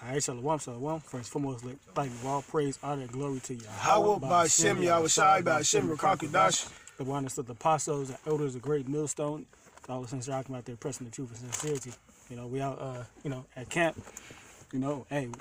All right, shalom, shalom. First and foremost, thank you all praise, honor, and glory to you. Howell by Shem Yahushai by Shem Rakakadash. The oneness of the apostles and elders of Great Millstone. All the saints rocking out there, pressing the truth and sincerity. You know, we out, at camp. You know, hey, we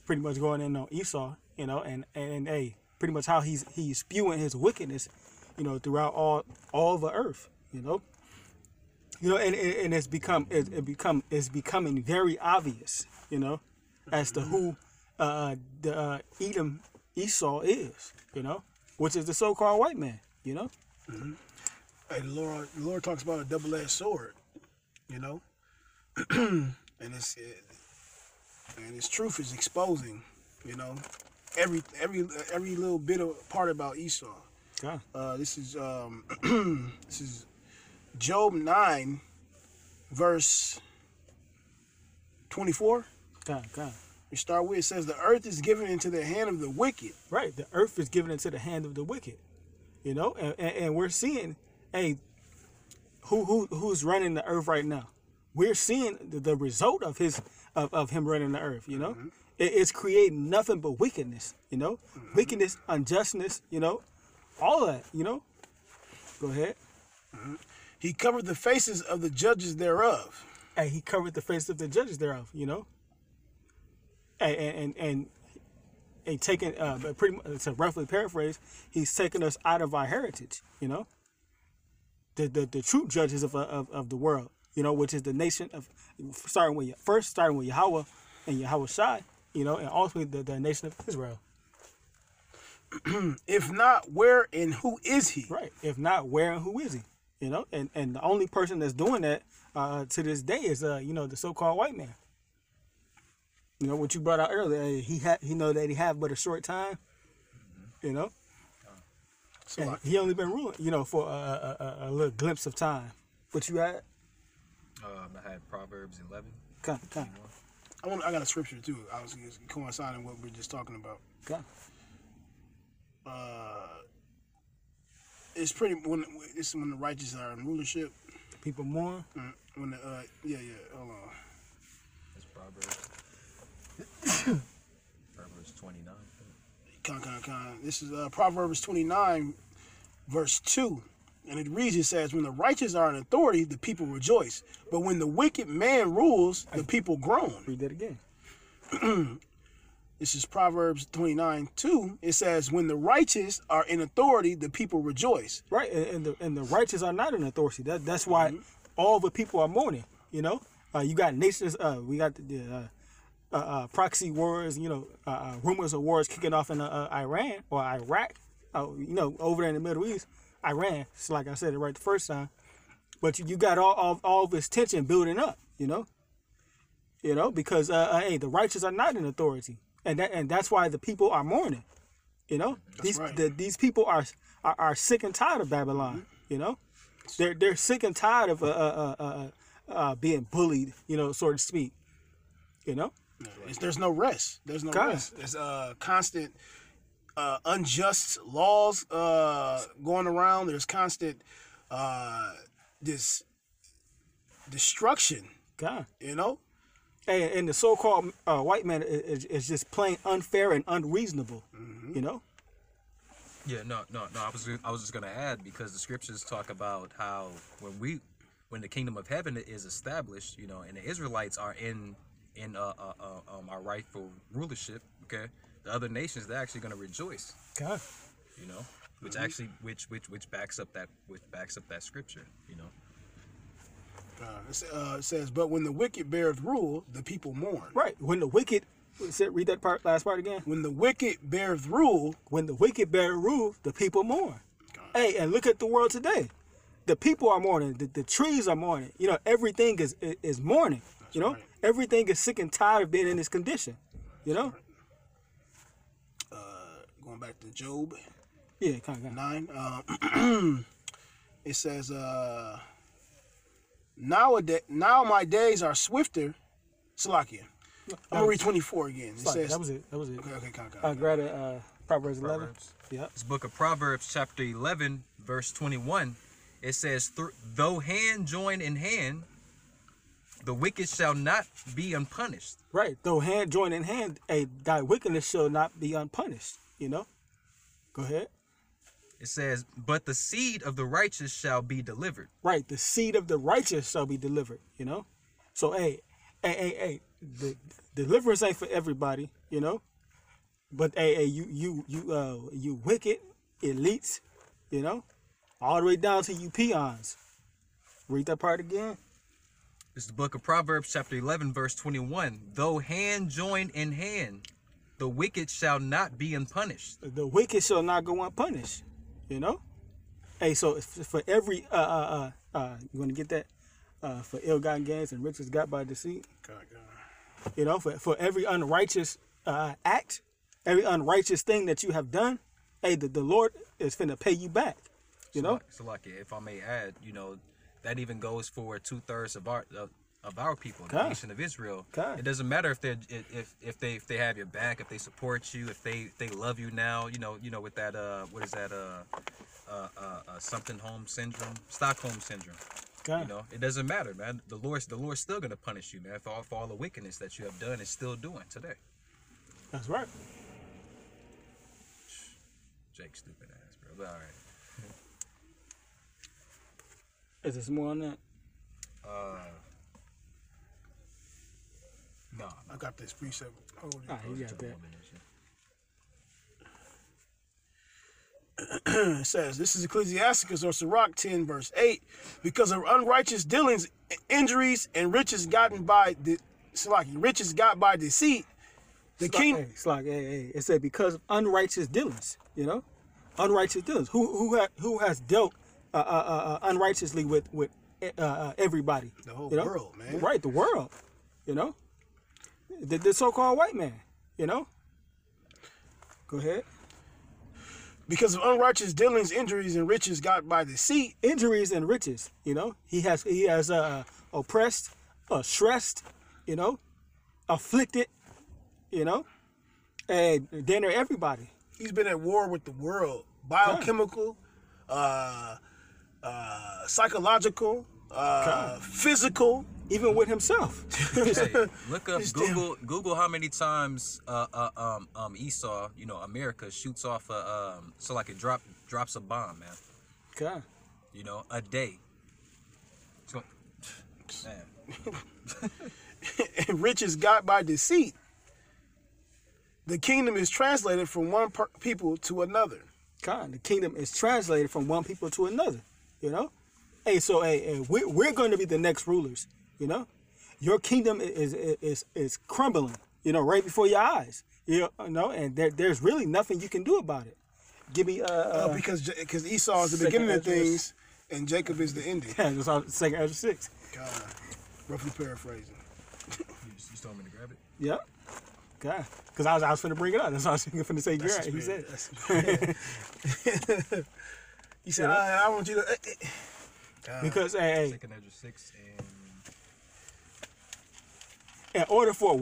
pretty much going in on Esau. You know, and hey, pretty much how he's spewing his wickedness. You know, throughout all the earth. You know, and it's becoming very obvious. You know, as to who Edom Esau is. You know, which is the so-called white man. You know. Mm-hmm. Hey, the Lord talks about a double-edged sword, you know, and its truth is exposing, you know, every little bit of part about Esau. Okay. This is this is Job 9, verse 24. Okay. We start with, it says, the earth is given into the hand of the wicked. Right, the earth is given into the hand of the wicked. You know, and we're seeing, hey, who's running the earth right now? We're seeing the result of him running the earth. You know, mm-hmm. It's creating nothing but wickedness. You know, mm-hmm. Wickedness, unjustness. You know, all of that. You know, go ahead. Mm-hmm. He covered the faces of the judges thereof. Hey, he covered the faces of the judges thereof. You know, and taking, pretty much, to roughly paraphrase, he's taking us out of our heritage, you know, the true judges of the world, you know, which is the nation of, starting with Yahweh and Yahushai, you know, and ultimately the nation of Israel. If not, where and who is he? Right. If not, where and who is he? You know, and the only person that's doing that to this day is the so-called white man. You know what you brought out earlier. He know that he have but a short time. You know, so he only been ruling. You know, for a little glimpse of time. What you had? I had Proverbs 11. Come. I got a scripture too. I was coinciding with what we were just talking about. Come. It's pretty when the righteous are in rulership. People mourn. When the hold on. That's Proverbs. Proverbs 29. This is Proverbs 29, verse 2. And it reads, it says, when the righteous are in authority, the people rejoice. But when the wicked man rules, the people groan. Read that again. This is Proverbs 29, 2. It says, when the righteous are in authority, the people rejoice. Right, and the righteous are not in authority. That's why all the people are mourning. You know, you got nations. We got the proxy wars, you know, rumors of wars kicking off in Iran or Iraq, you know, over there in the Middle East. Iran, it's like I said it right the first time. But you got all this tension building up, you know, because hey, the righteous are not in authority, and that's why the people are mourning, you know. These people are sick and tired of Babylon, you know. They're sick and tired of being bullied, you know, so to speak, you know. There's no rest. There's no rest. There's constant unjust laws going around. There's constant this destruction. God. You know? And the so-called white man is just plain unfair and unreasonable. Mm-hmm. You know? Yeah, no. I was just gonna add, because the scriptures talk about how when the kingdom of heaven is established, you know, and the Israelites are in our rightful rulership, okay, the other nations, they're actually going to rejoice. God, you know, which actually which backs up that scripture, you know. It says, but when the wicked beareth rule, the people mourn. Right. When the wicked, read that last part again. When the wicked beareth rule, the people mourn. God. Hey, and look at the world today. The people are mourning. The trees are mourning. You know, everything is mourning. That's you know. Right. Everything is sick and tired of being in this condition, you know. Going back to Job, yeah, kind of 9. It says, now my days are swifter. Salakia. I'm gonna read 24 again. It says, that was it. Okay. I grabbed Proverbs 11. Yeah. This book of Proverbs, chapter 11, verse 21. It says, though hand join in hand, the wicked shall not be unpunished. Right. Though hand join in hand, thy wickedness shall not be unpunished. You know? Go ahead. It says, but the seed of the righteous shall be delivered. Right. The seed of the righteous shall be delivered. You know? So, the deliverance ain't for everybody, you know? But, you wicked elites, you know? All the way down to you peons. Read that part again. It's the book of Proverbs, chapter 11, verse 21. Though hand join in hand, the wicked shall not be unpunished. The wicked shall not go unpunished, you know? Hey, so for every, you want to get that? For ill-gotten gains and riches got by deceit. God. You know, for every unrighteous act, every unrighteous thing that you have done, the Lord is finna pay you back, you know? So like, if I may add, you know, that even goes for 2/3 of our people, the nation of Israel. It doesn't matter if they have your back, if they support you, if they love you now. You know with that what is that Stockholm syndrome. You know, it doesn't matter, man. The Lord's still gonna punish you, man, for all the wickedness that you have done and still doing today. That's right. Jake, stupid ass, bro. But all right. Is there some more on that? No. I got this precept. Hold it. You got that. It says, this is Ecclesiasticus or Sirach 10, verse 8. Because of unrighteous dealings, injuries, and riches got by deceit, the king. It said because of unrighteous dealings, you know? Unrighteous dealings. Who has dealt unrighteously with everybody? The whole you know? world, man. Right, the world. You know? The so-called white man, you know? Go ahead. Because of unrighteous dealings, injuries, and riches got by deceit. Injuries and riches, you know? He has oppressed, stressed, you know? Afflicted, you know? And then they're everybody. He's been at war with the world. Biochemical, psychological, physical. Even with himself. Hey, look up Google how many times Esau, you know, America shoots off it drops a bomb, man. Okay. You know, a day. Man. And riches got by deceit. The kingdom is translated from one people to another. God, the kingdom is translated from one people to another. You know, so we're going to be the next rulers. You know, your kingdom is crumbling. You know, right before your eyes. You know, and there's really nothing you can do about it. Give me because Esau is the beginning of things, and Jacob is the ending. Yeah, that's all. 2 Ezra 6. God, roughly paraphrasing. You still want me to grab it? Yep. God, because I was finna bring it up. That's what I was finna say. You're right. He said. He said, I want you to. Because 2 Ezra 6 in order for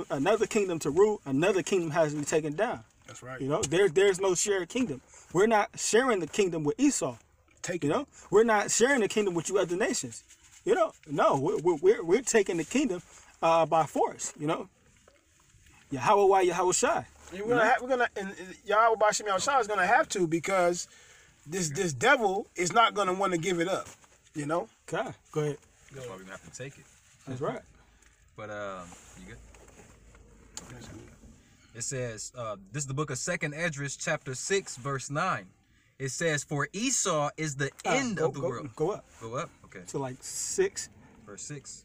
another kingdom to rule, another kingdom has to be taken down. That's right. You know, there's no shared kingdom. We're not sharing the kingdom with Esau. You know, we're not sharing the kingdom with you other nations. You know, no, we're taking the kingdom by force. You know, Yahweh Shai. We're gonna and Yahweh Bashim Yahushua is gonna have to, because this devil is not gonna want to give it up. You know. Okay, go ahead. That's why we're gonna have to take it. That's right. But you good? It says, this is the book of 2 Esdras, chapter 6, verse 9. It says, for Esau is the end of the world. Go up. Go up? Okay. To like 6. Verse 6.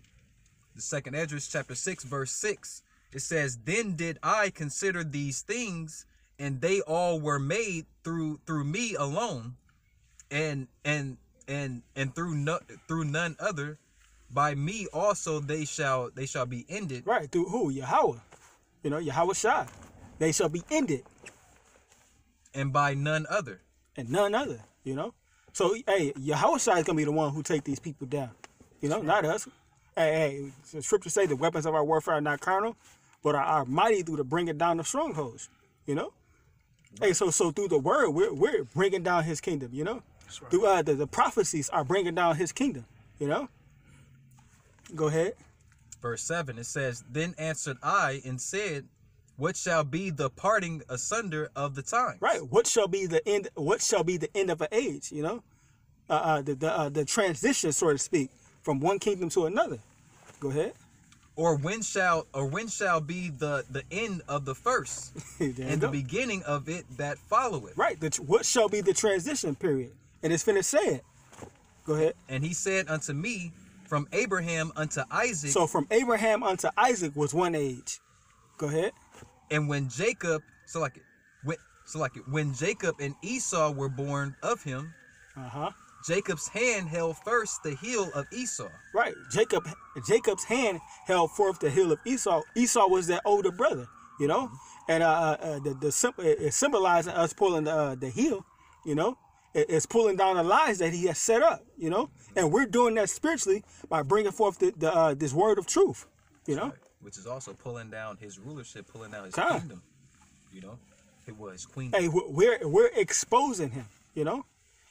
The 2 Esdras, chapter 6, verse 6. It says, then did I consider these things, and they all were made through me alone, and through none other. By me also they shall be ended. Right, through who? Yahweh. You know, Yahweh Shai. They shall be ended. And by none other. And none other, you know? So, Yahweh Shai is going to be the one who take these people down. You know, not us. The scriptures say the weapons of our warfare are not carnal, but are mighty through the bringing down of strongholds, you know? Right. So through the word, we're bringing down his kingdom, you know? Right. Through the prophecies are bringing down his kingdom, you know? Go ahead. verse 7, it says, "Then answered I and said, what shall be the parting asunder of the times?" Right. What shall be the end? What shall be the end of an age? You know, the transition, so to speak, from one kingdom to another. Go ahead. Or when shall be the end of the first, There you and the go. beginning of it that followeth? Right. What shall be the transition period? And it's finished saying. Go ahead. And he said unto me, from Abraham unto Isaac, So from Abraham unto Isaac was one age. Go ahead. and when Jacob, when Jacob and Esau were born of him, Jacob's hand held first the heel of Esau. Right. Jacob's hand held forth the heel of Esau. Esau was their older brother, you know, and it symbolizing us pulling the heel, you know. It's pulling down the lies that he has set up, you know, and we're doing that spiritually by bringing forth this word of truth, you know. Right. Which is also pulling down his rulership, pulling down his Come. kingdom. You know, it was queendom. Hey, we're exposing him, you know,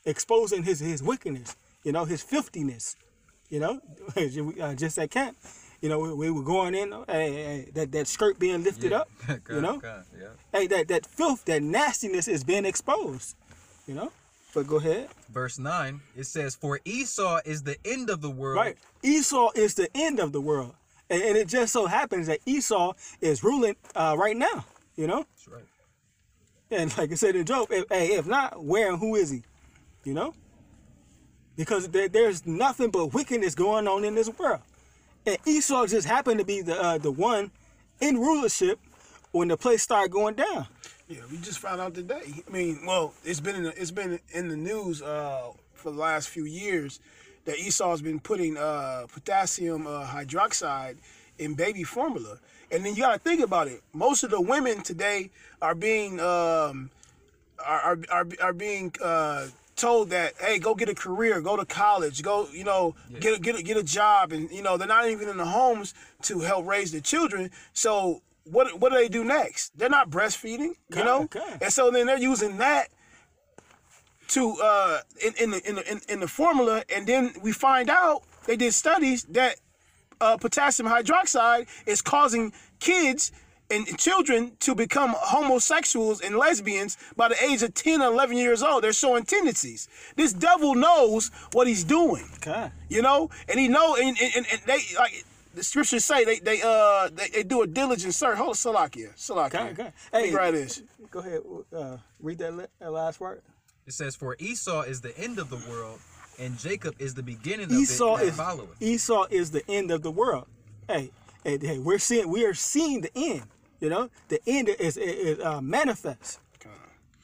exposing his wickedness, you know, his filthiness, you know. Just at camp, you know, we were going in, that skirt being lifted up, you know. Yeah. Hey, that filth, that nastiness is being exposed, you know. But go ahead. Verse 9, it says, "For Esau is the end of the world." Right. Esau is the end of the world. And it just so happens that Esau is ruling right now, you know. That's right. And like I said in Job, if not, where and who is he? You know? Because there's nothing but wickedness going on in this world. And Esau just happened to be the one in rulership when the place started going down. Yeah, we just found out today. I mean, well, it's been in the news for the last few years that Esau's been putting potassium hydroxide in baby formula. And then you got to think about it. Most of the women today are being told that, hey, go get a career, go to college, go, you know, get a job, and you know they're not even in the homes to help raise the children. So what do they do next? They're not breastfeeding, you know, and so then they're using that to in the formula, and then we find out they did studies that potassium hydroxide is causing kids and children to become homosexuals and lesbians by the age of 10 or 11 years old. They're showing tendencies. This devil knows what he's doing, you know, and he know, and they, like the scriptures say, they do a diligent search. Hold on, Salakia. Hey, right this. Go ahead, read that last word. It says, "For Esau is the end of the world, and Jacob is the beginning of Esau it that followeth." Esau is the end of the world. Hey, we are seeing the end. You know, the end is manifest.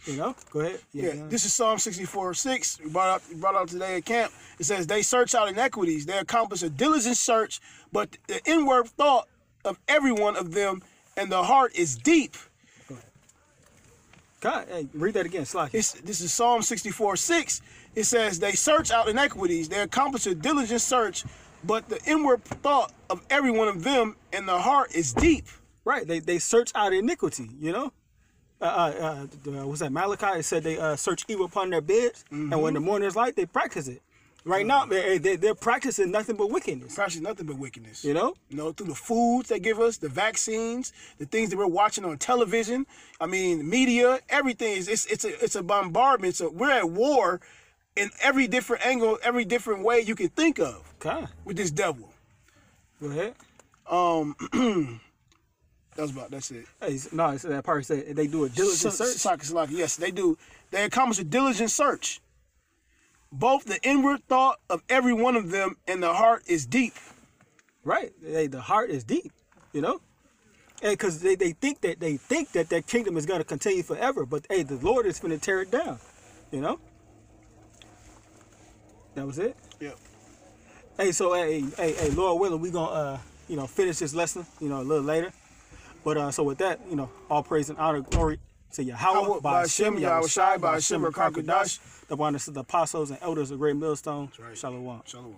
You know, go ahead. Yeah, this is Psalm 64:6. We brought out today at camp. It says, "They search out iniquities; they accomplish a diligent search, but the inward thought of every one of them and the heart is deep." God, hey, read that again, Slack. This is Psalm 64:6. It says, "They search out iniquities; they accomplish a diligent search, but the inward thought of every one of them and the heart is deep." Right, they search out iniquity. You know, was that Malachi? It said they search evil upon their beds, and when the morning is light, they practice it. Right now, they're practicing nothing but wickedness. Practicing nothing but wickedness. You know, through the foods they give us, the vaccines, the things that we're watching on television. I mean, media, everything it's a bombardment. So we're at war in every different angle, every different way you can think of. With this devil. Go ahead. That's it. Hey, no, it's that part said they do a diligent search. Yes, they do. They accomplish a diligent search. Both the inward thought of every one of them and the heart is deep. Right. The heart is deep, you know? And because they think that their kingdom is going to continue forever, but hey, the Lord is going to tear it down, you know? That was it? Yep. Hey, so hey, Lord willing, we going to finish this lesson, a little later. But so with that, all praise and honor, glory to Yahweh, by Hashem, Yahweh Shai, by Hashem, Rakakadash, the one of the apostles and elders of Great Millstone. Right. Shalom. Shalom.